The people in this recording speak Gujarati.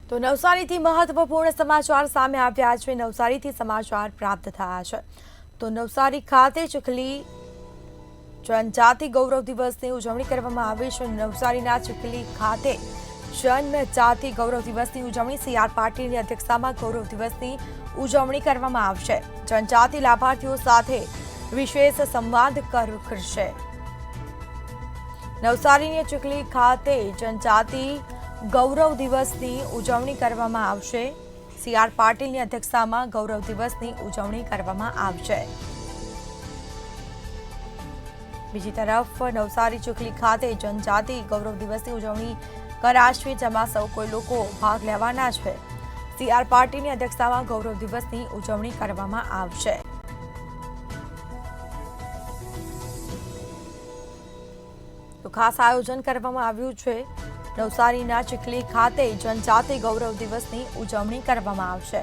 તો નવસારીથી મહત્વપૂર્ણ સમાચાર સામે આવ્યા છે। નવસારીથી સમાચાર પ્રાપ્ત થયા છે। તો નવસારી ખાતે ચીખલી જનજાતિ ગૌરવ દિવસની ઉજવણી કરવામાં આવી છે। નવસારીના ચીખલી ખાતે જનજાતિ ગૌરવ દિવસની ઉજવણી CR પાટીલની અધ્યક્ષતામાં ગૌરવ દિવસની ઉજવણી કરવામાં આવશે। જનજાતિ લાભાર્થીઓ સાથે વિશેષ સંવાદ કરશે। નવસારીની ચીખલી ખાતે જનજાતિ ગૌરવ દિવસની ઉજવણી કરવામાં આવશે। CR પાટીલની અધ્યક્ષતામાં ગૌરવ દિવસની ઉજવણી કરવામાં આવશે। બીજી તરફ નવસારી ચીખલી ખાતે જનજાતિ ગૌરવ દિવસની ઉજવણી કરાશે, જેમાં સૌ કોઈ લોકો ભાગ લેવાના છે। CR પાટીલની અધ્યક્ષતામાં ગૌરવ દિવસની ઉજવણી કરવામાં આવશે। તો ખાસ આયોજન કરવામાં આવ્યું છે। નવસારીના ચીખલી ખાતે જનજાતિ ગૌરવ દિવસની ઉજવણી કરવામાં આવશે।